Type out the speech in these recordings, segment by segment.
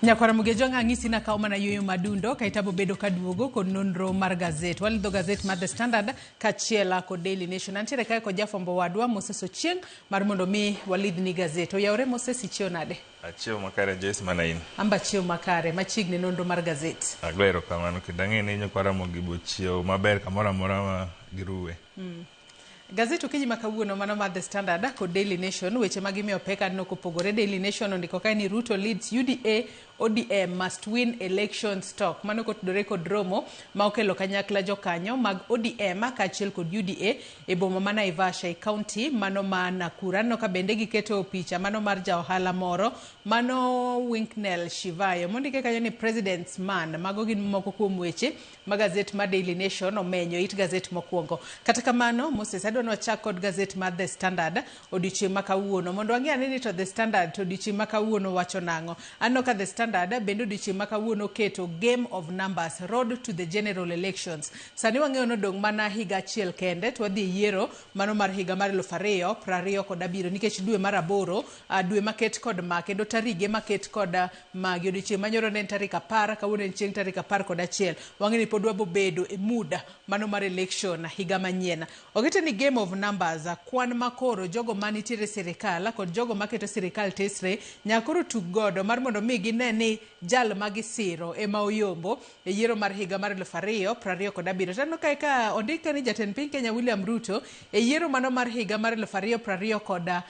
Nyakwara Mugejo ng'ang'isi na kao mana yuyo madundo kaitabo bedo kaduogo kod nonro mar gazet. Walidho gazet mar The Standard kachiela kod Daily Nation. Antiere kae kod jafwambo wadwa Moses Ochieng mar mondo mi walidh ni gazet. Oyawre Moses, ichiew nade? Achiew makare Joyce Manain. Amba chiew makare machiegni nonro mar gazet. Aglero kamano kendo ang'e ni Nyakwara Mugibo chiew maber kamoro amora ma giruwe. Gazet okinyi makawuono mano mar The Standard kod Daily Nation weche magimiyo peka no kopogore. Daily Nation ondiko kae ni Ruto leads UDA ODM must win election stock. Mano kotudore kod romo ma okelo kanyakla jokanyo mag ODM kaachiel kod UDA e boma ma Naivasha e county mano ma Nakuru. No ka bende giketo picha mano mar ja ohala moro mano Winknell Shivayo mondike kanyo ni President's Man. Mago gin moko kuom weche ma gazet mar Daily Nation omenyo it gazet mokwongo. Kata kamano Moses adwa wachak kod gazet mar The Standard odiochieng' makawuono mondo ang'e ni to The Standard to odiochieng' makawuono wacho nang'o. Anno ka The Standard bendo odiochieng' makawuono keto game of numbers road to the general elections. Sani wang'eyo nodong' mana higa achiel kende to wadhi yiero mano mar higa mar 2027 nikech dwe mar 8 dwe maket kod ma kendo tarige maket kod magi odiochieng' manyoro ne tarik 10 kawuono en chieng' tarik 11. Wang'e ni pod wabobedo e muda mano mar election higa manyien. Ogete ni game of numbers kwan makoro jogo manitiere sirikal kod jogo maketo sirikal tesre nyakoro tug godo mar mondo mi gine ni jal magisiro ema oyombo e yiero mar higa mar 2027. Tano kae ka ondika ni jatend piny Kenya William Ruto e yiero mano mar higa mar 2022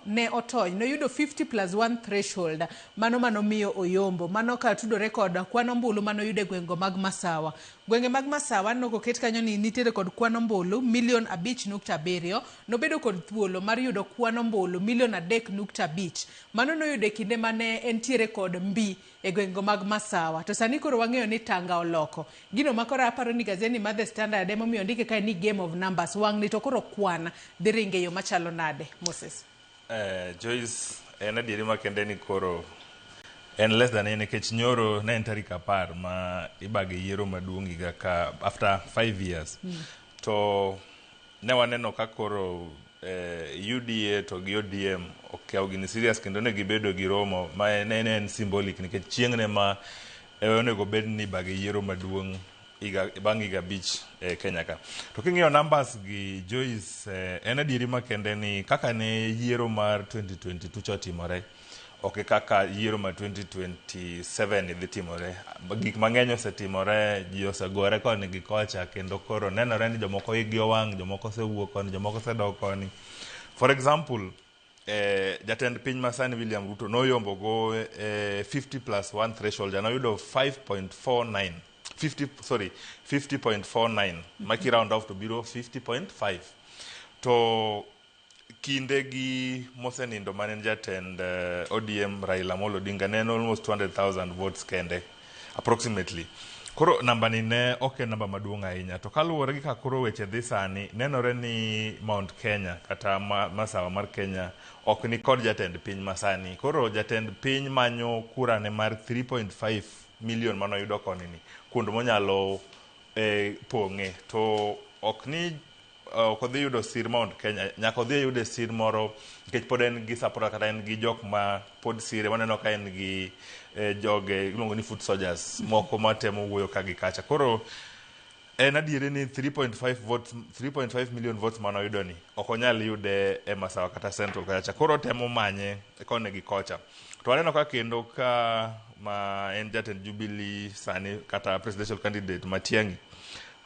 ne otony noyudo 50+1 threshold mano miyo oyombo. Mano ka tudore kod kwan ombulu mano yude gwengo mag Masawa. Gwenge mag Masawa no koket kanyo ni nitiere kod kwan ombulu 5.7 nobedo kod thuolo mar yudo kwan ombulu 3.5. Mano noyude kinde mane entiere kod mbi e gwengo mag Masawa. To sani koro wang'eyo ni tanga oloko. Gino makoro aparo ni gazeni mar The Standard emo miyo ndike kae ni game of numbers. Wang'ni to koro kwan dhi ringe yo machalo nade Moses? Joyce en adieri makende ni koro en less than nikech nyoro ne en tarik 10 ma ibage yiero maduong' higa ka after 5 years. To ne waneno ka koro UDA to gi ODM okawo gini serious kendo ne gibedo gi romo ma ne en symbolic nikech chieng' ne ma onego bed ni bage yiero maduong' bang' higa 5 e Kenya ka. To king'iyo numbers gi Joyce en adieri makende ni kaka ne yiero mar 2022 chotimore ok kaka yiero ma 2027 idhi timore. Gik mang'eny osetimore, ji osegore koni gi kocha kendo koro nenore ni jomoko igi owang', jomoko osewuok koni, jomoko osedok koni. For example, jatend piny masani William Ruto noyombo go 50+1 threshold noyudo 50.49 maki round off to biro 50.5. To kinde gi mosenindo manen jatend ODM Raila Amolo Odinga ne almost 200,000 votes kende approximately. Koro namba ni ne ok namba maduong' ahinya. To kaluwore gi kakoro weche dhi sani nenore ni Mount Kenya kata Masawa mar Kenya ok ni kod jatend piny masani. Koro jatend piny manyo kura ne mar 3.5 million mano yudo koni ni kundo monyalo pong'e to ok ni kodhi yudo sir Mount Kenya nyaka odhi yude sir moro nikech pod en gi support kata en gi jok ma pod sire waneno ka en gi joge iluongo ni foot soldiers moko matemo wuoyo ka gi kacha. Koro en adiere ni 3.5 million votes mano yudo ni ok onyal yude e Masawa kata Central kacha. Koro temo manye kone gi kocha. To waneno ka kendo ka ma en jatend Jubilee sani kata presidential candidate Matiang'i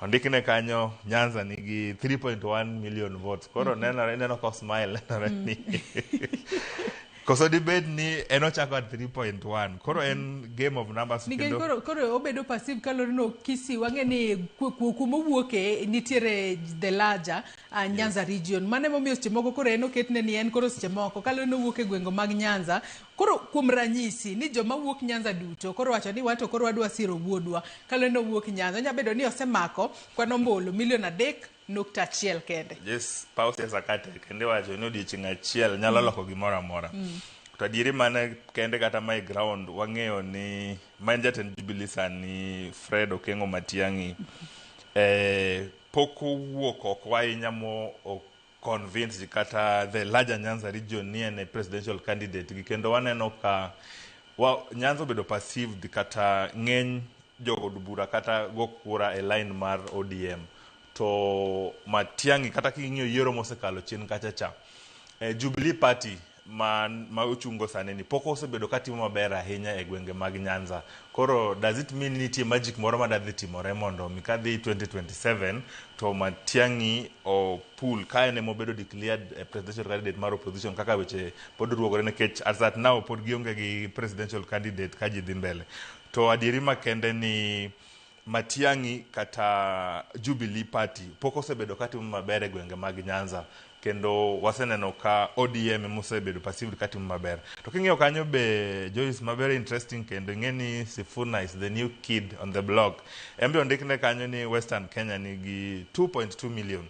ondikne kanyo Nyanza nigi 3.1 million votes. Koro neno ka smile nenore ni koso dibed ni enochako at 3.1. Koro en game of numbers kendo koro obedo passive kalore no kisi wang'e ni kumowuoke nitiere the larger Nyanza region. Mane momiyo seche moko koro enoketne ni en koro seche moko kalore no wuok e gwengo mag Nyanza. Koro kuom ranyisi ni joma wuok Nyanza duto koro wacho ni wato koro wadwa siro wuodwa kalore no wuok Nyanza nyabedo ni osemako kwan ombulu 3.1 kende. Yes, pause sakate kende wacho ni odiochieng' achiel nyalo loko gimoro amora. To adieri mane kende kata my ground wang'eyo ni main jatend Jubilee sani Fred Okengo Matiang'i pok owuok ok ahinya mo convince kata the larger Nyanza region ni en presidential candidate kendo waneno ka Nyanza obedo perceived kata ng'eny jogo od bura kata go kura e line mar ODM. To Matiang'i kata king'iyo yiero mosekalo chien kacha cha. Jubilee Party ma ochungo sani ni pok osebedo katimo maber ahinya e gwenge mag Nyanza. Koro does it mean nitie magic moro madadhi timore mondo mikadhi 2027 to Matiang'i o pool kae ne mobedo declared presidential candidate mar opposition kaka weche pod ruogore nikech as at now pod gionge gi presidential candidate ka ji dhi mbele. To adieri makende ni Matiang'i kata Jubilee Party pok osebedo katimo maber e gwenge mag Nyanza. Kendo waseneno ka ODM mosebedo perceived katimo maber. To king'iyo kanyo be Joyce ma very interesting kendo ng'eni Sifuna is the new kid on the block. Embe ondikne kanyo ni Western Kenya nigi 2.2 million.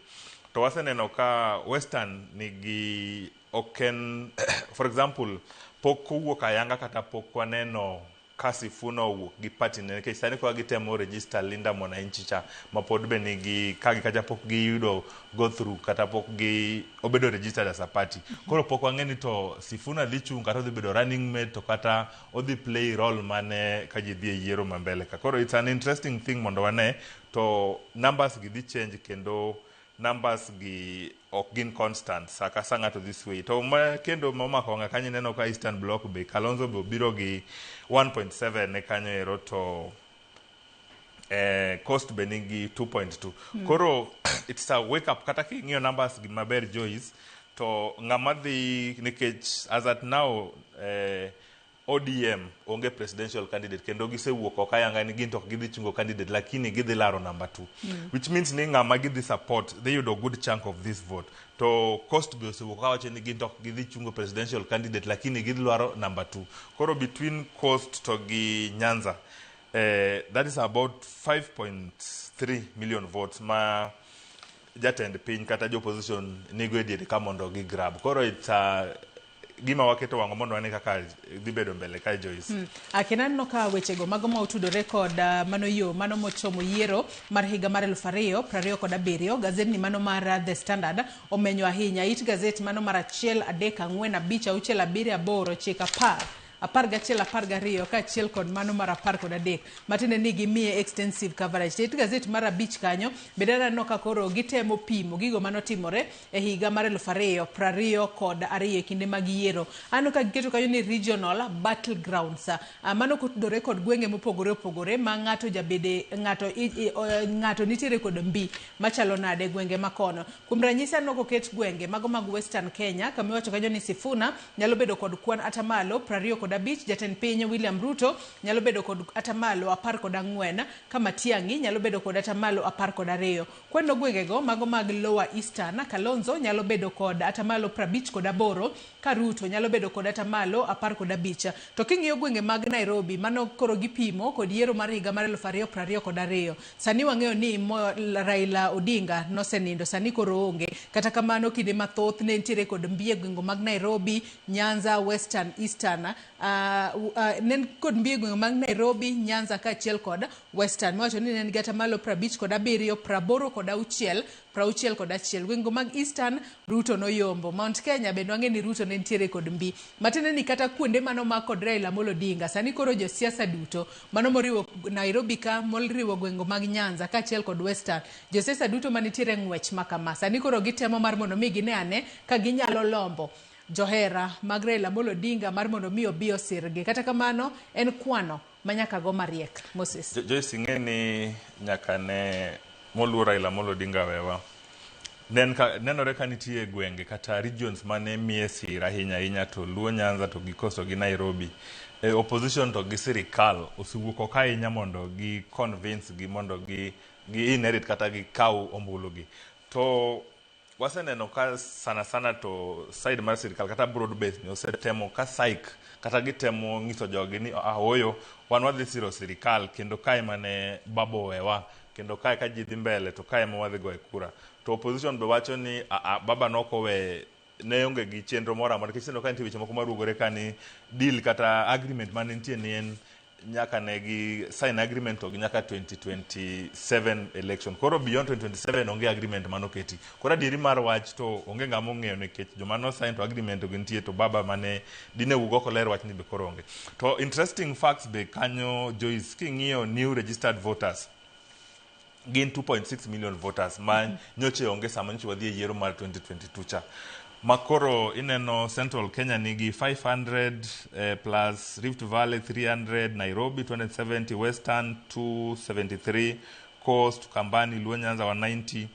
To waseneno ka Western nigi oken for example pok owuok ayanga kata pok waneno ka Sifuna owuok gi party ne nikech sani kwa gitemo register Linda Mwananchi cha mapod be nigi kagi kaja pok giyudo go through kata pok gi obedo registered as a party. Koro pok wang'eni to Sifuna dhi chung kata dhi bedo running mate to kata odhi play role mane ka ji dhi e yiero mambele ka. Koro it's an interesting thing mondo wane to numbers gi dhi change kendo numbers gi ok gin constant saka sanga to this way. To kendo momako nga kanyo neno ka Eastern Block be Kalonzo be biro gi 1.7 ne kanyo ero to cost be nigi 2.2. Koro it's a wake up kata king'iyo numbers gi maber Joyce to ng'ama dhi nikech as at now ODM onge presidential candidate kendo gisewuok ok ayanga ni gin to gidhi chungo candidate lakini gidhi laro number 2 which means ni ng'ama gidhi support they yudo good chunk of this vote. To cost be osewuok kawacho ni gin to gidhi chungo presidential candidate lakini gidhi laro number 2. Koro between cost to gi Nyanza that is about 5.3 million votes ma jatend piny kata jo opposition nigo ediere ka mondo gi grab. Koro it's gima waketo wango mondo wane kaka dhi bedo mbele ka Joyce. Akinanno ka wechego mago ma otudore kod mano mochomo yiero mar higa mar 2027 gazet mano mar The Standard omenyo ahinya it gazet mano mar 1 3 4 5 6 7 8 9 10 apar gachiel apar gariyo ka achiel kod mano mar 13 matinde ni gimiye extensive coverage. It gazet mar 5 kanyo bedana no ka koro gitemo pimo gigo mano timore e higa mar 2022 kod ariyo kinde mag yiero. Ano ka giketo kanyo ni regional battlegrounds mano kotudore kod gwenge mopogore opogore ma ng'ato jabede ng'ato nitiere kod mbi machalo nade gwenge makono. Kuom ranyisi no koket gwenge mago mag Western Kenya kamiwacho kanyo ni Sifuna nyalo bedo kod kwan atamalo 25. Jatend piny William Ruto nyalo bedo kod atamalo 14 kama Matiang'i nyalo bedo kod atamalo 12. Kwendo gwengego mago mag Lower Eastern Kalonzo nyalo bedo kod atamalo 58 ka Ruto nyalo bedo kod atamalo 15. To king'iyo gwenge mag Nairobi mano koro gipimo kod yiero mar higa mar 2022 sani wang'eyo ni Raila Odinga nosenindo sani koro onge kata kamano kinde mathoth ne nitiere kod mbie gwenge mag Nairobi, Nyanza, Western, Eastern nen kod mbie gwenge mag Nairobi, Nyanza ka achiel kod Western. Mwacho ni nen gata malo 57, 80 kod 6, 60 kod 1. Gwenge mag Eastern Ruto noyombo. Mount Kenya bende wang'e ni Ruto ne nitiere kod mbi. Matende ni kata kuonde mano ma kod Raila Amolo Odinga sani koro jo siasa duto mano moriwo Nairobi ka moriwo gwenge mag Nyanza ka achiel kod Western. Jo siasa duto manitiere ng'wech makama sani koro gitemo mar mondo mi gine ane ka ginyalo lombo johera mag Raila Amolo Odinga mar mondo mi obi osirgi. Kata kamano en kwano manyaka go mariek. Moses Joyce ng'eni nyaka ne moluor Raila Amolo Odinga wewa nenore ka nitie gwenge kata regions mane miye sira ahinya to Luo, Nyanza to gi Coast gi Nairobi. Opposition to gi sirikal osewuok ka ahinya mondo gi convince gi mondo gi inherit kata gi kaw ombulu gi. To waseneno ka sana to side mar sirikal kata broad base ni osetemo ka psych kata gitemo ngiso jogi ni oyo wan wadhi siro sirikal kendo kae mane babo wewa kendo kae ka ji dhi mbele to kae ma wadhi goe kura. To opposition be wacho ni baba nokowe ne onge gi chenro moro amora nikech ka nitie weche moko marugore ka ni deal kata agreement mane nitie ni en nyaka ne gi sign agreement to nyaka 2027 election. Koro beyond 2027 onge agreement mano keti. Koro adieri mar wach to onge ngamo ng'eyo nikech joma no sign to agreement to gintie to baba mane dine wugo ko ler wach ni be koro onge. To interesting facts be kanyo Joyce king'iyo new registered voters gin 2.6 million voters ma nyoche onge sama nyoche wadhi e yiero mar 2022 cha. Makoro ineno Central Kenya nigi 500 plus Rift Valley 300, Nairobi 270, Western 273, Coast, Kambani, Luo Nyanza 190.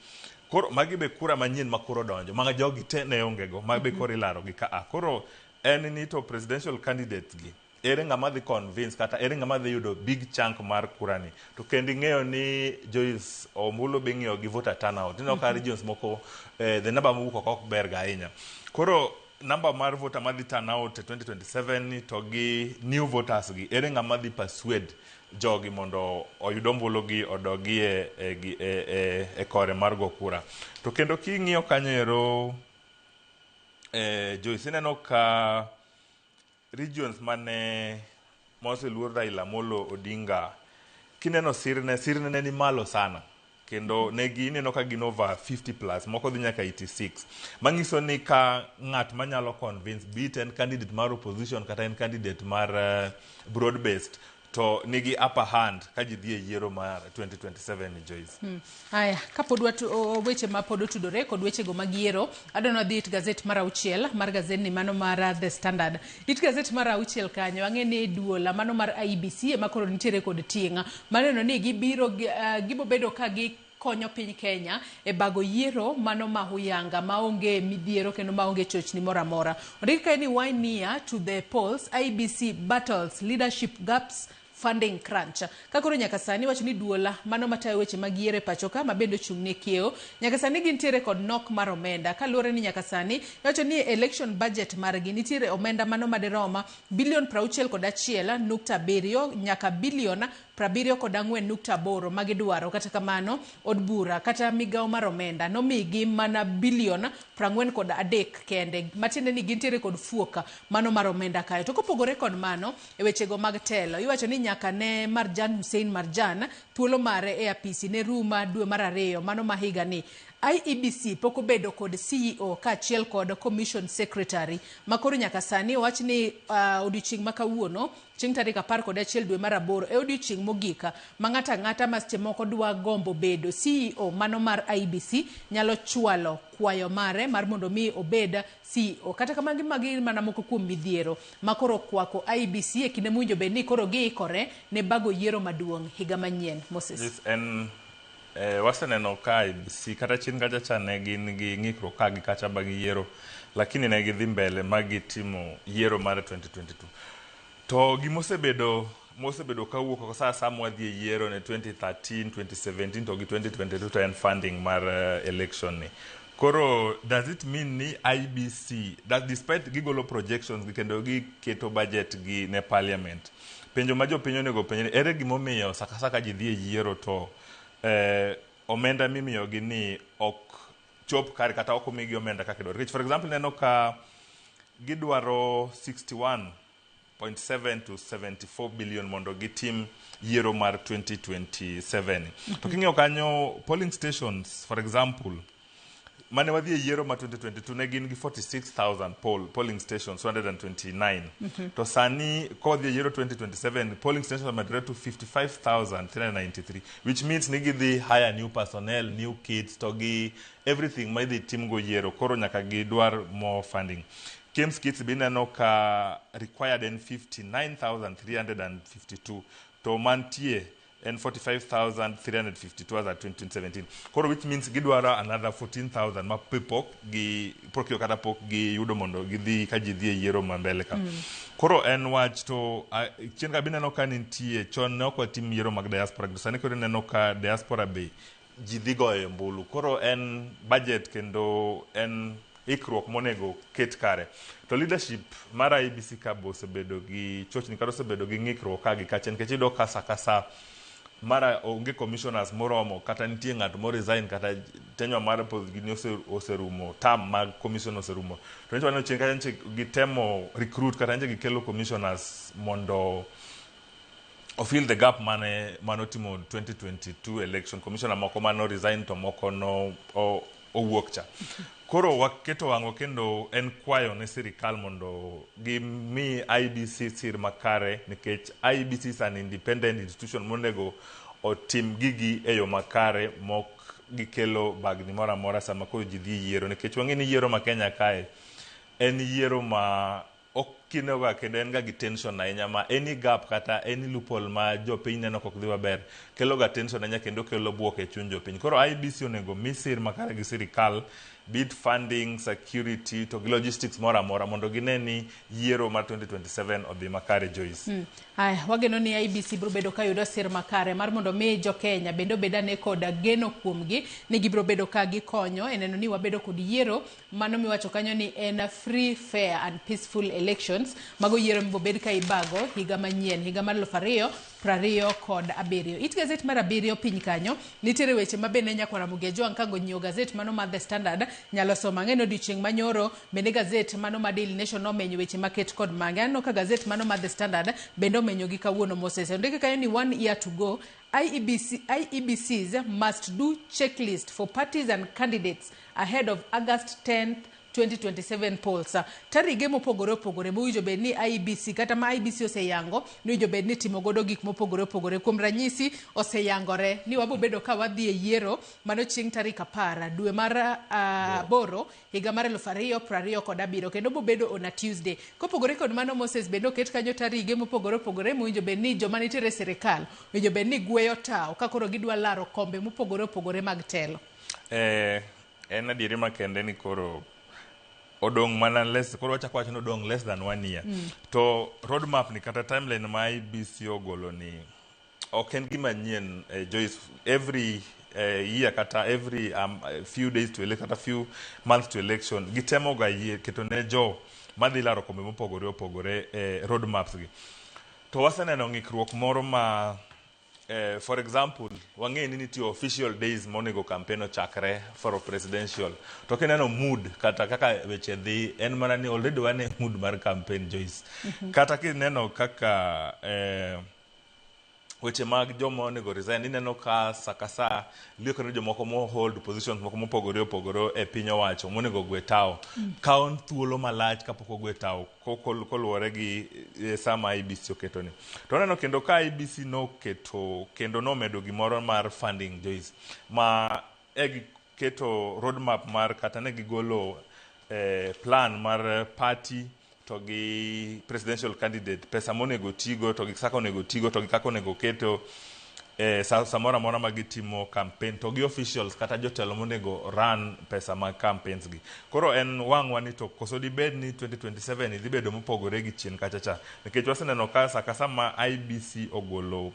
Koro magi be kura manyien makoro donjo. Maga jogi te ne ongego. Magi be koro ilaro gi ka. Koro en ni to presidential candidates gi. Ere ngama dhi convince kata ere ngama dhi yudo big chunk mar kurani. To kendi ng'eyo ni Joyce Omulo be ng'iyo gi voter turnout. Ino ka regions moko the number mowuok ok ber ga ahinya. Koro number mar voter madhi turnout 2027 to gi new voters gi ere ngama dhi persuade jogi mondo oyud ombulu gi odogi e kore mar go kura. To kendo king'iyo kanyo ero Joyce ineno ka regions mane moseluor Raila Amolo Odinga kineno sirne ni malo sana kendo negi ineno ka gin over 50 plus moko dhi nyaka 86 mangiso ni ka ng'at manyalo convince bit en candidate mar opposition kata en candidate mar broad based to nigi upper hand ka ji dhi e yiero mar 2027 ni Joyce. Haya, kapod weche ma pod otudore kod wechego mag yiero, adwano dhi it gazet mar auchiel mar gazet mano mar The Standard. It gazet mar auchiel kanyo ang'e ni duola mano mar IEBC ema koro nitiere kod tinga. Maneno ni gibo bedo ka gi konyo piny Kenya e bago yiero mano mahuyanga maonge midhiero kendo maonge chochni mora mora. Ondika ni why near to the polls IEBC battles leadership gaps funding crunch. Kakoro nyaka sani wacho ni duola mano matayo weche mag yiero e pacho ka mabendo chung' ne kiewo nyaka sani gintiere kod nok mar omenda kaluwore ni nyaka sani wacho ni election budget margi nitiere omenda mano maderoma bilion 61.7 nyaka bilion 74.8 magidwaro. Kata kamano od bura kata migawo mar omenda nomigi mana bilion 43 kende matiende ni gintiere kod fuoka mano mar omenda kayo. To kopogore kod mano e wechego mag telo iwacho ni nyaka ne Marjan Hussein Marjan thuolo mare e apisi ne ruma dwe mar 2 mano mahiga ni. IEBC poko bedo kod CEO kaachiel kod Commission Secretary makoro nyaka sani wach ni odiochieng' makawuono chieng' tarik 11 dwe mar 8 e odiochieng' mogika ma ng'ata ma seche moko dwa gombo bedo CEO mano mar IEBC nyalo chwalo kwayo mare mar mondo mi obed CEO. Kata kamano magi mana moko kuom midhiero makoro kwako IEBC e kinde mwinjo be ni koro giikore ne bago yiero maduong' higa manyien. Moses. Yes, waseneno ka IEBC kata chien kacha cha ne gin gi ng'ikruok ka gi kacha bagi yiero lakini ne gidhi mbele magitimo yiero mar 2022 to gimosebedo kawuok oko saa mwadhi e yiero ne 2013 2017 to gi 2022 to en funding mar election ni. Koro does it mean ni IEBC that despite gigolo projections kendo giketo budget gi ne parliament penjo ma jopiny onego penjo ere gimomiyo saka ji dhi e yiero to omenda mimiyo gi ni ok chop kare kata ok omigi omenda kaka dwaro. For example neno ka gidwaro 61.7 to 74 billion mondo gitim yiero mar 2027. To king'iyo kanyo polling stations for example mane wadhi e yiero ma 2022 ne gin gi 46,000 polling stations 229. To sani kodhi e yiero 2027 polling stations are to 55,393 which means ni gidhi hire new personnel, new kids to gi everything ma idhi tim go yiero koro nyaka gidwar more funding. KEMS kits bineno ka required in 59,352 to mantie and 45,352 as at 2017. Koro which means gidwara another 14,000 ma pok gi prokio kata pok gi yudo mondo gidhi ka ji dhi e yiero mambele ka. Koro en wach to chien ka bineno ka nitie chon ne ok tim yiero mag diaspora sani koro neno ka diaspora be ji dhi goyo mbulu. Koro en budget kendo en ikruok monego ket kare. To leadership mar IEBC ka bo osebedo gi chochni kata osebedo gi ng'ikruok ka gi kachen nikech iyudo ka sa mara onge commissioners moromo kata nitie ng'ato mo resign kata tenyo mar gini oserumo tam mag commission oserumo to nicho waneno chieng' gitemo recruit kata nje gikelo commissioners mondo fill the gap manotimo 2022 election. Commissioner moko mano resign to moko no owuok cha. Koro waketo wang'o kendo en kwayo ne sirikal mondo gimi IBC sir makare, nikech IBC is an independent institution monego otim gigi e yo makare mok gikelo bagni mora mora sama koro ji dhi yiero, nikech wang'eni yiero ma Kenya kae en yiero ma okinoga kendo en ga gi tension ahinya, ma any gap kata any loophole ma jopiny neno kok dhi maber kelo ga tension ahinya kendo kelo buok e chuny jopiny. Koro IBC onego mi sir makare gi sirikal, bid funding, security to logistics mora mora mondo gine ni yiero mar 2027 odhi makare. Joyce. Haya, wageno ni IBC biro bedo ka yudo sir makare mar mondo mi jo Kenya bendo bedane koda geno kuomgi ni gibiro bedo ka gikonyo eneno ni wabedo kod yiero mano miwacho kanyo ni en free, fair and peaceful elections. Mago yiero mbo bed ka ibago higa manyien, higa mar 2027. It gazette mar 7 piny kanyo nitiere weche mabende nyakwara Mugejo ankango nyio gazette mano mar The Standard nyalo soma ngeno dichieng manyoro bende gazette mano mar Daily Nation no menyo weche maket kod mangano ka gazette mano mar The Standard bendo menyo gi kawuono Moses. Ndike kanyo ni 1 year to go, IEBCs must do checklist for parties and candidates ahead of August 10th 2027 polls. Tarige mopogore opogore mowinjo bed ni IEBC kata ma IEBC oseyango ni winjo bed ni timo godo gik mopogore opogore. Kuom ranyisi oseyangore ni wabo bedo ka wadhi e yiero mano chieng' tarik 10 dwe mar boro higa mar 2027 kendo bo bedo on a Tuesday. Kopogore kod mano Moses bendo oket kanyo tarige mopogore opogore mowinjo bed ni joma nitere sirikal winjo bed ni gweyo tao ka koro gidwa laro kombe mopogore opogore mag telo. En adieri makende ni koro odong mana koro wachako wacho ni odong less than 1 year. To roadmap ni kata timeline ma IBC ogolo ni ok en gima nyien. Joyce, every year kata every few days to election, kata few months to election, gitemo ga keto ne jo madhi laro kombe mopogore opogore roadmaps gi. To waseneno ng'ikruok moro ma for example, wang'eni nitie official days monego campaign ochakre for presidential. To kineno mood kata kaka weche dhi en mana ni already wane mood mar campaign. Joyce. Kata kineno kaka weche mag jomo onego resign, ineno ka sakasa lieko ne jomoko mo hold positions moko mopogore opogore e piny owacho monego gwe tao. Kaon thuolo malach kapok ogwe tao koluwore gi sama IBC oketo ni. To neno kendo ka IBC noketo kendo nomedo gimoro mar funding. Joyce, ma keto roadmap mar kata ne gigolo plan mar party to gi presidential candidate, pesa monego tigo to gi saka onego tigo to gi kako onego keto samora mora magitimo campaign to gi officials kata jotelo monego run pesa mag campaigns gi. Koro en wang'wa ni to koso di bed ni 2027 idhi bedo mopogore gi chien kachacha, nikech waseneno ka saka sama IBC ogolo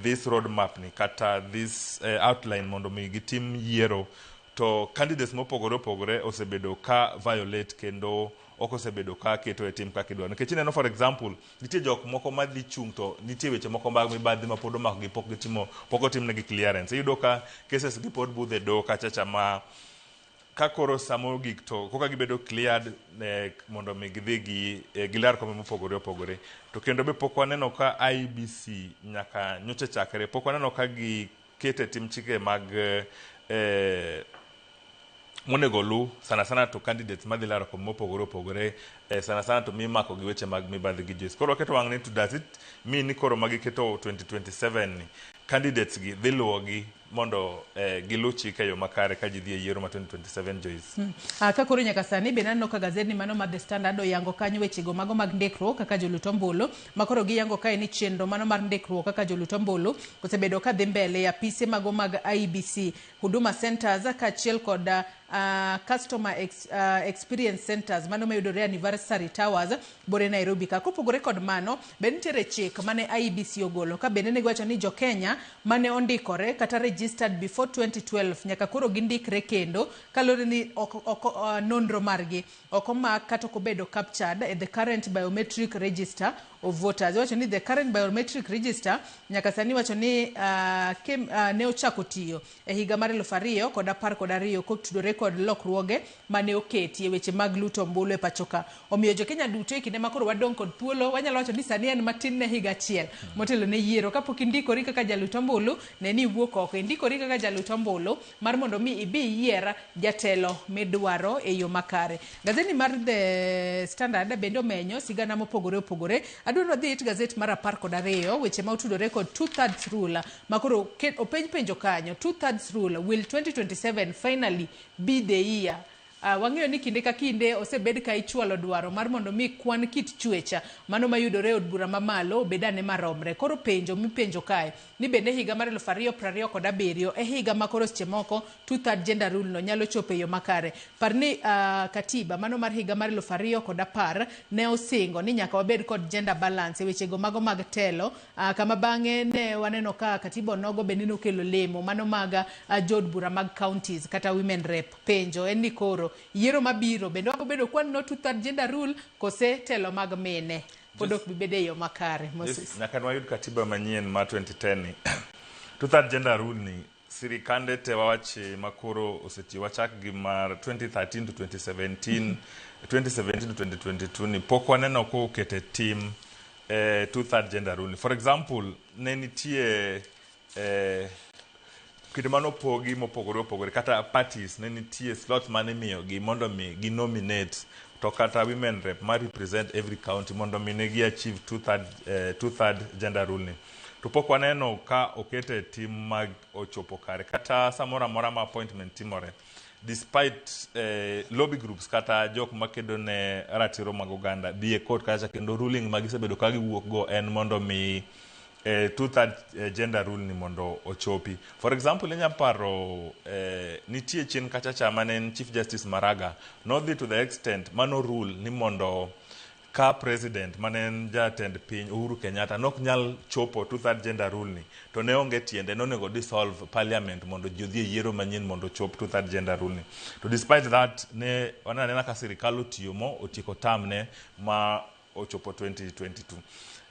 this roadmap ni kata this outline mondo mi gitim yiero, to candidates mopogore opogore osebedo ka violate kendo oko sebedo ka keto e tim ka kidwa. Nikech ineno for example nitie jok moko madhi chung' to nitie weche moko mag mibadhi ma pod omako gi pok otimnegi clearance. Iyudo ka cases gi pod budhe do kachacha ma ka koro samo gik to koka gibedo cleared mondo mi gidhi gilar kombe mopogore opogore. To kendo be pok waneno ka IBC nyaka nyocha chakre pok waneno ka gikete tim chike mag monego lu sana to candidates madhi laro kombe mopogore opogore sana to mimako gi weche mag mibadhi gi Joyce. Koro keto wang' ni to does it mean ni koro magiketo 2027 ni candidates gi dhi luwo gi mondo gilu chike yo makare ka ji dhi e yiero ma 2027. Joyce. Ka koro nyaka sani be naneno ka gazeti mano mar The Standard oyango kanyo wechego mago mag ndikruok kaka joluto ombulu ma koro giyango kae ni chenro mano mar ndikruok kaka joluto ombulu osebedo ka dhi mbele ya apise mago mag IEBC, Huduma Centers kaachiel kod Customer Experience Centers mano mayudore Anniversary Towers bore Nairobi ka. Kopogore kod mano be nitiere chik mane IEBC ogolo ka bende negiwacho ni jo Kenya mane ondikore kata registered before 2012 nyaka koro gindikre kendo kalore ni nonro margi oko ma kata kobedo captured at the current biometric register of voters. Wacho ni the current biometric register nyaka sani wacho ni ne ochako tiyo e higa mar 2012 kotudore kod lokruoge mane oketi e weche mag luto ombulu e pachoka. Omiyo jo Kenya duto e kinde makoro wadong kod thuolo wanyalo wacho ni sani en matin ne higa achiel motelo ne yiero kapok indikori kaka jalut ombulu ne ni wuok oko indikori kaka jalut ombulu mar mondo mi ibi yier jatelo midwaro e yo makare. Gazeti mar The Standard bende omenyo sigana mopogore opogore. Adwa no dhi it gazet mar 12 weche ma otudore kod 2/3 rule makoro penjo kanyo 2/3 rule will 2027 finally be the year. Wang'eyo ni kinde ka kinde osebed ka ichwalo dwaro mar mondo mi kwan kit chwecha mano mayudore od bura mamalo bedane maromre. Koro penjo mipenjo kae ni bende higa mar 2027 e higa makoro seche moko 2/3 gender rule no nyalo chopo e yo makare. Parni katiba mano mar higa mar 2010 ne osingo ni nyaka wabed kod gender balance e weche go mago mag telo. Kama bang'e ne waneno ka katiba onogo bende nokelo lemo mano mag jod bura mag counties kata women rep. Penjo en ni koro yiero mabiro bende wako bedo kwan no 2/3 gender rule kose telo mag mine podok bibede yo makare. Moses nyaka nwayud katiba manyien ma 2010 ni 2/3 gender rule ni sirikande te wawache makoro oseti wachak gi mar 2013 to 2017 2017 to 2022 ni pok waneno ko okete tim 2/3 gender rule. For example ne nitie kinde mano pogi mopogore opogore kata parties ne nitie slots mane miyo gi mondo mi gi nominate to kata women rep ma represent every county mondo mi ne gi achieve 2/3 gender rule ni. To pok waneno ka okete tim mag ochopo kare kata samora mora ma appointment timore despite lobby groups kata jok makedo ne ratiro mag Uganda dhie court kacha kendo ruling magisebedo ka giwuok go en mondo mi 2/3 gender rule ni mondo ochopi. For example, inyaparo nitie chien kachacha manen Chief Justice Maraga nodhi to the extent mano rule ni mondo ka president manen jatend piny Uhuru Kenyatta nok nyal chopo 2/3 gender rule ni to ne onge tiende nonego dissolve parliament mondo jodhi yiero manyien mondo chop 2/3 gender rule ni. To despite that ne wananena ka sirikal otiyo mo otiko tamne ma ochopo 2022.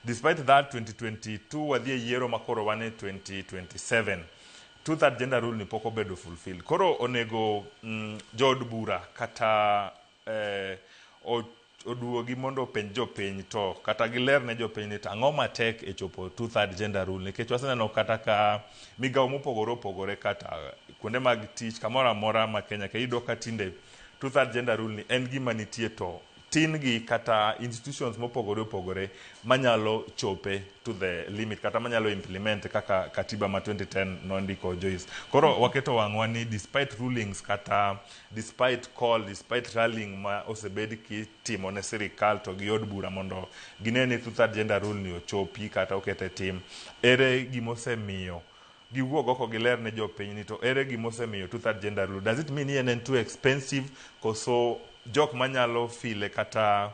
Despite that 2022 wadhie yiero makoro wane 2027 2/3 gender rule ni poko bedo fulfill. Koro onego jod bura kata oduogi mondo penj jopiny to kata giler ne jopiny ni ang'o matek e chopo 2/3 gender rule nikech waseneno kata ka migawo mopogore opogore kata kuonde mag tich kamoro amora ma Kenya ka iyudo ka tinde 2/3 gender rule ni en gima nitie to tin gi kata institutions mopogore opogore manyalo chope to the limit kata manyalo implement kaka katiba ma 2010 nondiko Joyce. Koro waketo wang'wa ni despite rulings kata despite call despite rallying ma osebed kitimo ne sirikal to gi od bura mondo gineni 2/3 gender rule ni ochopi kata okete tim ere gimosemiyo giwuok oko giler ne jopiny ni to ere gimosemiyo 2/3 gender rule. Does it mean en too expensive koso jok manyalo file kata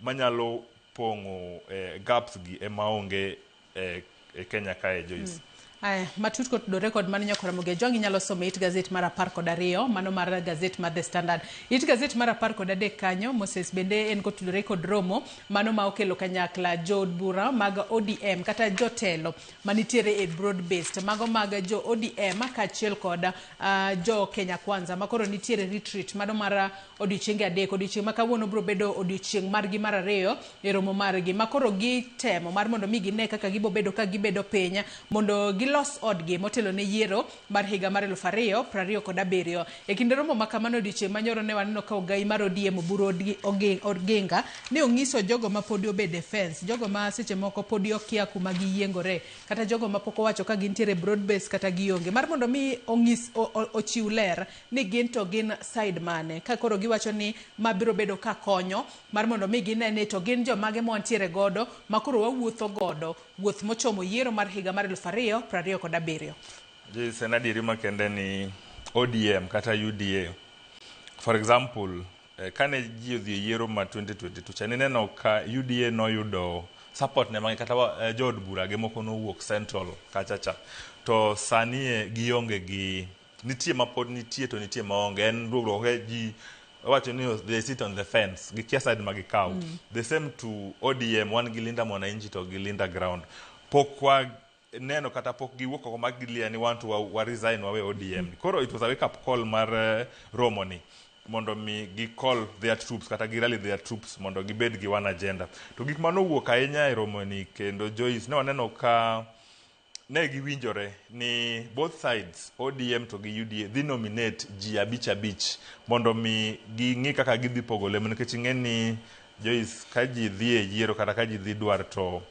manyalo pongo gaps gi emaonge Kenya kae Joyce? Matut kotudore kod mano nyakora moge jongi nyalo somo it gazet mar 12 mano mar gazet mar The Standard. It gazet mar 13 kanyo Moses bende en kotudore kod romo mano ma okelo kanyakla jod bura mag ODM kata jotelo manitiere e broad based mago mag jo ODM kaachiel kod jo Kenya Kwanza makoro nitiere retreat mano mar odiochienge adek. Odiochieng' ma kawuono bro bedo odiochieng' margi mar ariyo e romo margi makoro gitemo mar mondo mi gine kaka gibo bedo ka gibedo piny mondo los odgi motelo ne yiero mar higa mar 2027. E kinde romo makamano odiochieng' manyoro ne waneno ka ogai mar ODM Oburu Oginga ne onyiso jogo ma podi obe defense, jogo ma seche moko podi okia kuma giyiengore kata jogo ma pok owacho ka gintiere broad base kata gionge mar mondo mi ochiw ler ni gin to gin side mane ka koro giwacho ni mabiro bedo ka konyo mar mondo mi ginene to gin jomage montiere godo makoro wawuotho godo wuoth mochomo yiero mar higa mar 2027. Jisen adieri makende ni ODM kata UDA. For example, kane ji odhi yiero ma 2022 chani neno ka UDA noyudo support ne mange kata jod bura ge moko nowuok Central kachacha. To sani gionge gi nitie mapod nitie to nitie maonge en ruogruok ji wacho ni they sit on the fence gi kia side magikaw. The same to ODM, wan gi Linda Mwananchi to gi Linda Ground. Pokwa neno kata pok giwuok oko mag gilia ni want to resign wawe ODM. Koro it was a wake up call mar Romoni mondo mi gi call their troops kata gi rally their troops mondo gibed gi one agenda. To gik mano wuok ahinya e Romoni kendo Joyce ne waneno ka ne giwinjore ni both sides ODM to gi UDA dhi nominate ji abich mondo mi ging'i kaka gidhi pogo lemo, nikech ing'e ni Joyce ka ji dhi e yiero kata ka ji dhi dwar to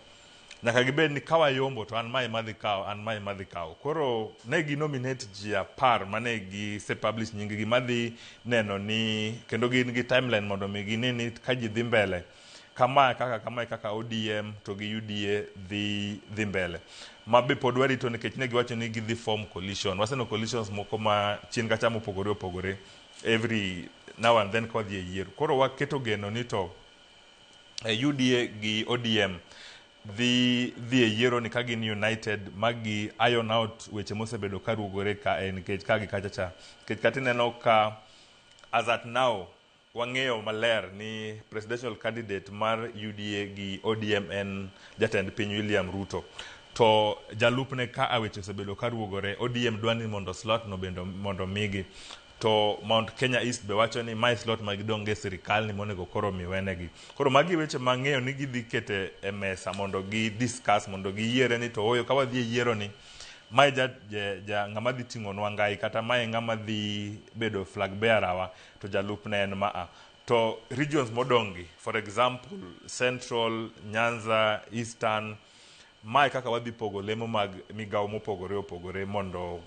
nyaka gibed ni kawayombo to an mae madhi kaw. Koro ne gi nominate ji 10 mane gi se publish nying gi madhi neno ni kendo gin gi timeline mondo mi gine ni ka ji dhi mbele kama kaka ODM to gi UDA dhi mbele. Mabe pod warito nikech ne giwacho ni gidhi form coalition. Waseno coalitions moko ma chien kacha mopogore every now and then kwa dhi e yiero. Koro waketo geno ni to UDA gi ODM dhi e yiero ni ka gin united magi iron out weche mosebedo ka rugore ka nikech ka gi kachacha. Nikech kati neno ka as at now wang'eyo maler ni presidential candidate mar UDA gi ODM en jatend piny William Ruto. To jalupne ka aweche osebedo ka rugore, ODM dwani mondo slot no bendo mondo migi. To Mount Kenya East be wacho ni my slot magidonge sirikal ni monego koro miwenegi. Koro magi weche mang'eyo ni gidhi kete e mesa mondo gi discuss mondo gi yiere ni to oyo kawa dhi yiero ni mai ng'ama dhi ting'onwa ngai kata mai ng'ama dhi bedo flag bearer wa to jalupne en maa. To regions modongi, for example Central, Nyanza, Eastern, mai kaka wadhi pogo lemo mag migawo mopogore mondo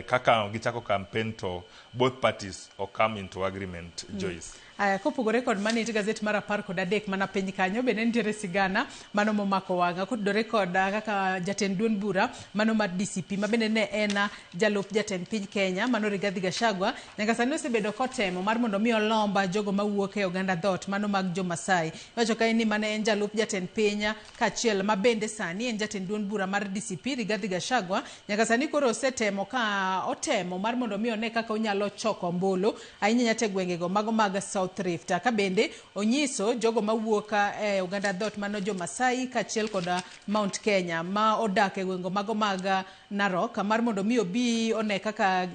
kaka gichako campaign to both parties or come into agreement. Joyce. Kopogore kod maniti gazet mar 13 mana piny kanyo bende nitiere sigana mano momako wanga kotudore kod kaka jatend duond bura mano mar DCP mabende ne en jalup jatend piny Kenya mano Rigathi Gachagua nyaka sani osebedo kotemo mar mondo mi olomba jogo mawuok e oganda dhot mano mag jo Masai. Wacho ka ni mane en jalup jatend piny kachiel mabende sani en jatend duond bura mar DCP Rigathi Gachagua nyaka sani koro osetemo ka otemo mar mondo mi one kaka onyalo choko ombulu ahinya nyate gwengego mago mag South Rift. Ka bende onyiso jogo mawuok e oganda dhot mano jo Masai kachiel kod Mount Kenya ma odak e gwengo mago mag Narok mar mondo mi obi one kaka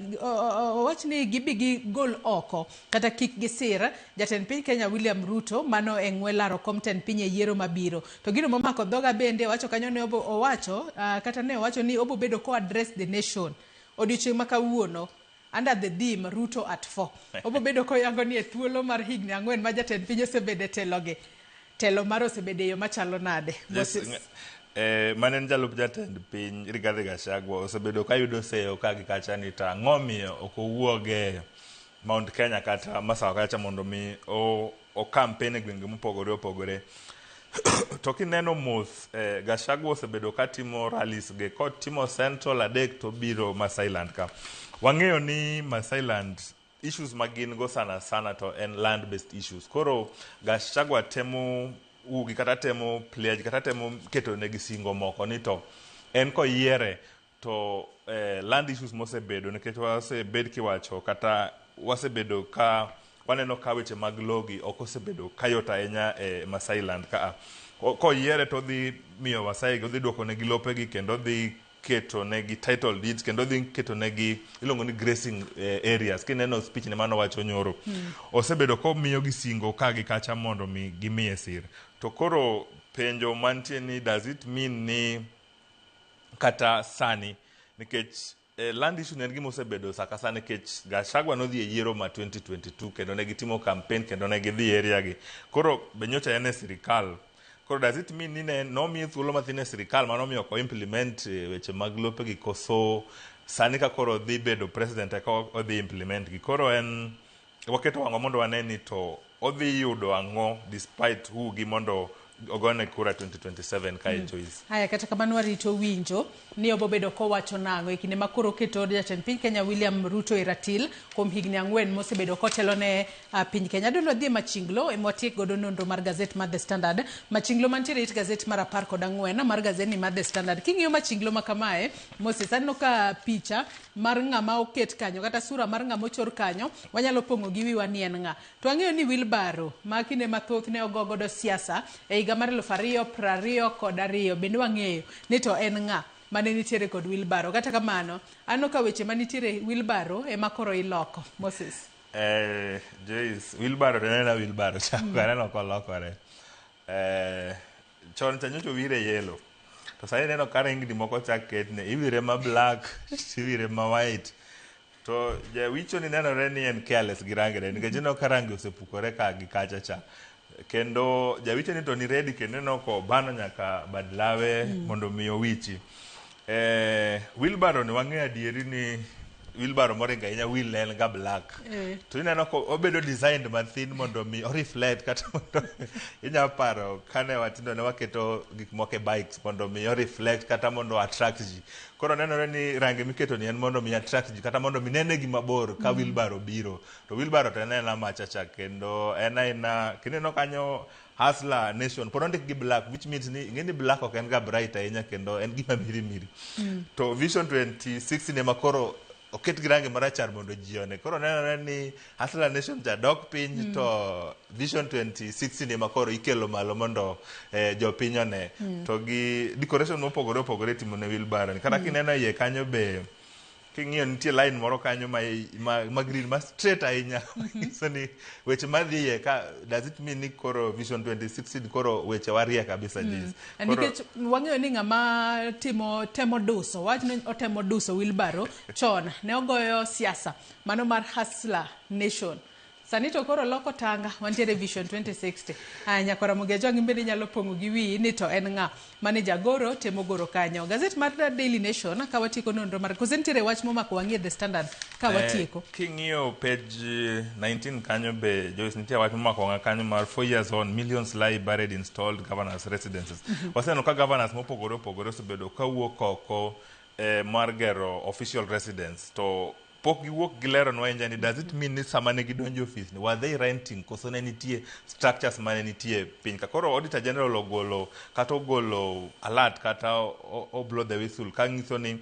wachni gibi gi gol oko kata kik gisir jatend piny Kenya William Ruto mano e ng'welaro komten piny e yiero mabiro. To gino momako dhoga bende wacho kanyo ne owacho kata ne owacho ni obo bedo ko address the nation odiochieng' makawuono under the theme Ruto at 4. Obo bedo ko yango ni e thuolo mar higni 4 ma jatend piny osebede teloge. Telo mar osebede yo machalo nade. Manen jalup jatend piny Rigathi Gachagua osebedo ka yudo seyo ka gi kacha ni ta ng'omiyo ok owuoge Mount Kenya kata Masawa kacha mondo mi o campaign e gwenge mopogore. To kineno mos Gachagua osebedo ka timo rallies ge kod timo Central adek to biro Masailand ka. Wang'eyo ni Masailand issues magin go sana to en land based issues. Koro Gachagua temo ugi kata temo pledge kata temo keto negi singo moko ni to en ko yiere to land issues mosebedo nikech wasebed kiwacho kata wasebedo ka waneno ka weche mag logi ok osebedo kayota ahinya e Masailand ka ko yiere to dhi miyo Masai go dhi duoko negi lopegi kendo dhi keto negi title deeds kendo dhi keto negi ilongo ni grazing areas. Kineno speech ne mano wacho nyoro osebedo ko miyo gi singo ka gi kacha mondo mi gimiye sir. To koro penjo mantie ni does it mean ni kata sani nikech land issue ne gimo osebedo saka sani nikech Gachagua no dhi e yiero ma 2022 kendo ne gitimo campaign kendo ne gidhi area gi. Koro benyocha ene sirikal. Koro does it mean ni no mi thuolo mathine sirikal mano miyo ko implement weche mag lope gi koso sani ka koro dhi bedo president ko odhi implement gi. Koro en waketo wango mondo waneni to odhi yudo ang'o despite gi mondo ogone kura 2027 kae Joyce. Haya, kata kamano warito winjo ni obobedo kowacho nang'o e kinde makoro keto jatend piny Kenya William Ruto e ratil kuom higni 4 mosebedo kotelo ne piny Kenya. Adwaro dhi Machinglo e mwatiek godo nonro mar gazet mar The Standard. Machinglo mantiere it gazet mar 14 mar gazet mar The Standard. King'iyo Machinglo ma kamae, Moses, aneno ka picha mar ng'ama oket kanyo kata sura mar ng'ama ochor kanyo, wanyalo pong'o gi wiwa ni en ng'a. To ang'eyo ni Wilbaro ma kinde mathoth ne ogo godo siasa e higa mar 2022 bende wang'eyo ni to en ng'a mane nitiere kod Wilbaro. Kata kamano anno ka weche manitiere Wilbaro ema koro iloko. Moses. Joyce, Wilbaro nena Wilbaro neno kolokore. Chon chanyocho wire yellow. To sai neno ka rangni moko chak ketne, iwire ma black, iwire ma white. To jawicho ni nenore ni en careless gi rangi nikech ineno ka rangi osepukore ka gi kacha cha. Kendo jawicho ni to ni ready kendo no ko bano nyaka badlawe mondo mi owichi. Wilbaro ni wang'eyo adieri ni Wilbaro moringa inya will en ga black. To ineno ko obedo designed mathin mondo mi o reflect kata mondo inya paro kane watindo ne waketo gik moko e bikes mondo mi o reflect kata mondo attract ji. Koro nenore ni rangi miketo ni en mondo mi attract ji kata mondo mi nene gi mabor ka Wilbaro biro. To Wilbaro to en machacha kendo en aina kineno kanyo Hustler Nation pod ondik gi black, which means ni ngeni black ok en ga bright ahinya kendo en gima miri. To Vision 2060 ne makoro oket gi rangi marachar mondo ji one. Koro nenore ni Hustler Nation jadok piny to Vision 2060 ne makoro ikelo malo mondo jopiny one. To gi decoration mopogore timo ne Wilbaro. Kata kineno iye kanyo be king'iyo nitie line moro kanyo ma green ma straight ahinya. So ni weche madhi iye ka does it mean ni koro Vision 2060 koro weche warie kabisa Jis. Nikech wang'eyo ni ng'ama temo duso, wach ni otemo duso Wilbaro chon ne ogoyo siasa mano mar Hustler Nation. Sani to koro loko tanga wantiere Vision 2060. Nyakora Mugejo ng'imbeni nyalo pong'o gi wi ni to en ng'a mane jagoro temo goro kanyo. Gazet mar Daily Nation ka watieko nonro mar kosentiere wach momako wang'ie The Standard ka watieko. King'iyo page 19 kanyo be Joyce nitie wach momako wang'a kanyo mar 4 years on millions lie buried in stalled governors residences. Waseneno ka governors mopogore osebedo kawuok oko mar gero official residence to pok giwuok gilero nwenja ni does it mean ni sama ne gidonjo office ni were they renting koso ne nitie structures mane nitie piny ka koro auditor general ogolo alert kata o blow the whistle ka ngiso ni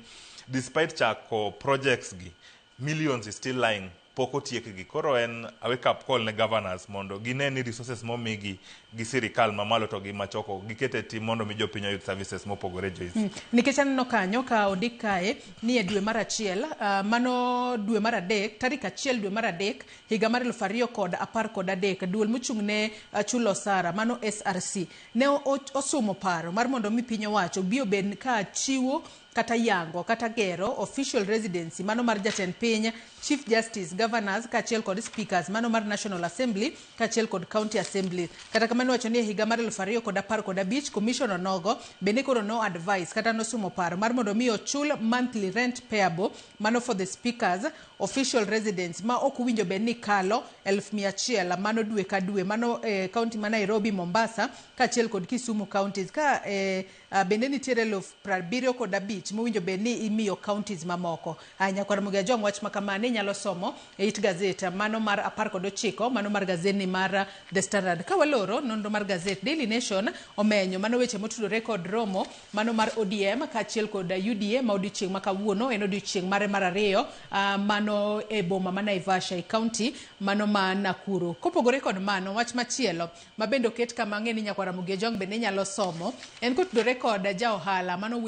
despite chako projects gi millions is still lying poko tiek gi koro en a wake up call ne governors mondo gine ni resources momigi gi sirikal mamalo to gi machoko gikete tim mondo mi jopiny youth services mopogore Joyce. Nikech aneno kanyo ka ondik kae ni e dwe mar achiel mano dwe mar adek tarik 1 dwe mar adek higa mar 2013 duol mochung' ne chulo osara mano SRC ne osumo paro mar mondo mi piny owacho bio ben ka chiwo kata yango kata gero official residency mano mar jatend piny, chief justice, governors kaachiel kod speakers mano mar National Assembly kaachiel kod county assembly. Kata kamano wacho ni higa mar 2015 commission onogo bende koro no advice kata no sumo paro mar mondo mi ochul monthly rent payable mano for the speakers official residence ma ok winjo ben ni kalo 100,000 mano dwe ka dwe mano county ma Nairobi, Mombasa kaachiel kod Kisumu counties ka bende nitiere 75 mowinjo ben ni imiyo counties mamoko. Nyakora Mugejo wach makamane nyalo somo e it gazet mano mar 19 mano mar gazeni mar The Standard. Ka waloro nonro mar gazet Daily Nation omenyo mano weche motudore kod romo mano mar ODM kaachiel kod UDA ma odiochieng' makawuono en odiochieng' mare mar ariyo mano e boma ma Naivasha e county mano ma Nakuru. Kopogore kod mano wach machielo mabende oket kama ng'eni Nyakora Mugejo bende nyalo somo en kotudore kod ja ohala mano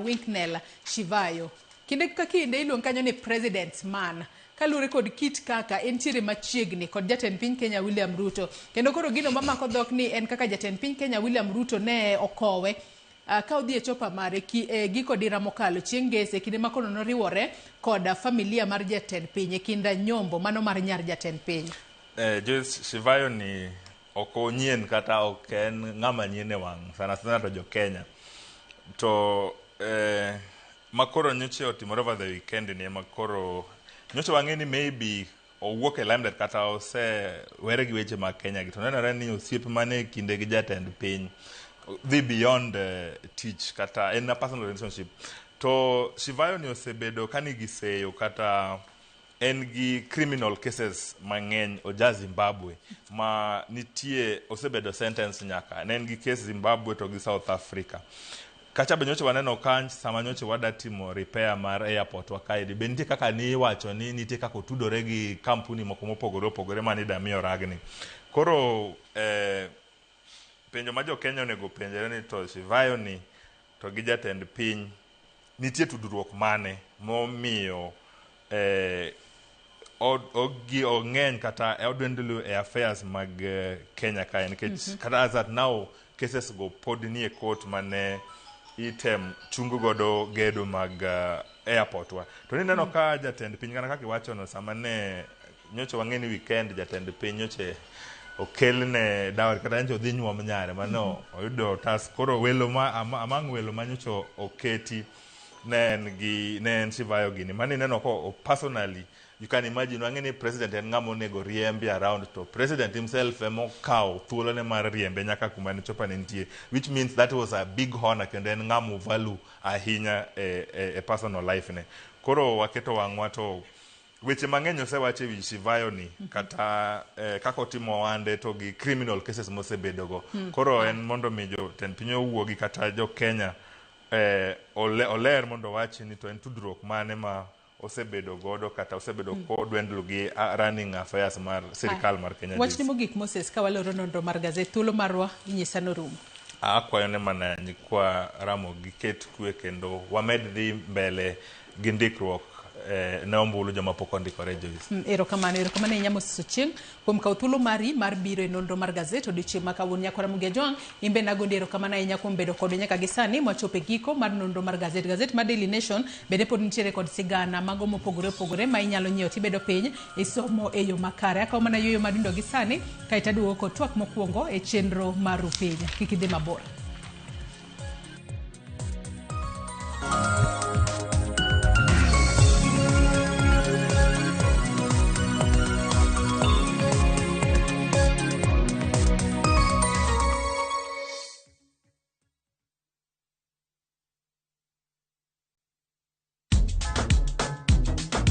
Winknell Shivayo. Kinde ka kinde iluongo kanyo ni president's man kalure kod kit kaka entiere machiegni kod jatend piny Kenya William Ruto. Kendo koro gino mamako dhok ni en kaka jatend piny Kenya William Ruto ne okowe ka odhi e chopa mare giko dira mokalo chieng' ngese kinde makono noriwore kod familia mar jatend piny kinda nyombo mano mar nyar jatend piny. Joyce Shivayo ni okonyien kata ok en ng'ama nyien e wang' sana to jo Kenya. To makoro nyoche otimore over the weekend ni makoro nyoche wang'e ni maybe owuok e limelight kata were gi weche mag Kenya gi to nenore ni osiep mane kinde gi jatend piny dhi beyond tich kata en a personal relationship. To Shivayo ni osebedo kanigi seyo kata en gi criminal cases mang'eny oja Zimbabwe ma nitie osebedo sentence nyaka ne en gi case Zimbabwe to gi South Africa. Kacha be nyoche waneno kanch sama nyoche wada timo repair mar airport wa kaidi be nitie kaka ni wacho ni nitie kaka otudore gi kampuni moko mopogore opogore mani da miyo ragni. Koro penjo ma jo Kenya onego penjere ni to Shivayo ni to gi jatend piny nitie tudruok mane momiyo ong'eny kata odwendlo e affairs mag Kenya kae nikech kata as at now cases go pod nie court mane item chungu godo gedo mag airport wa. To ni neno ka jatend piny kana kaka iwacho no sama ne nyoche wang'eni weekend jatend piny nyoche okelne dawar kata nyoche odhi nyuom nyare mano oyudo tas. Koro welo among welo ma nyoche oketi ne en Shivayo gini mani neno ko personally you can imagine wang'eni president en ng'ama onego riembi around to president himself emokawo thuolo ne mar riembe nyaka kuma ne chopa ne nitie, which means that was a big honor kendo en ng'ama value ahinya e personal life ne. Koro waketo wang'wa to weche mang'eny osewache wi Shivayo ni kata kako timo wande to gi criminal cases mosebedo go. Koro en mondo mi jotend piny owuogi kata jo Kenya oler mondo wachi ni to en tudruok mane ma osebedo godo kata osebedo kodwendlo gi running affairs mar sirikal mar Kenya. Wachni mogik Moses ka waloro nonro mar gazet thuolo marwa inyisa norumo. Akwayo ne mana nyikwa ramo giket kwe kendo wamed dhi mbele gi ndikruok ne ombulu joma pok ondikore Joyce. Erokamano inya Moses Ochieng kuom kawo thuolo mari mar biro e nonro mar gazet odiochieng' ma kawuono. Nyakora Mugiajwang' imbe nagondi erokamano ahinya kuom bedo kod nyaka gi sani mwachopo e giko mar nonro mar gazet. Gazet mar Daily Nation bende pod nitiere kod sigana mago mopogore opogore ma inyalo nyiewo tibedo piny isomo e yo makare. Akawo mana yueyo madundo gi sani kae taduogo kod twak mokwongo e chenro mar Rupiny. Kik idhi mabor.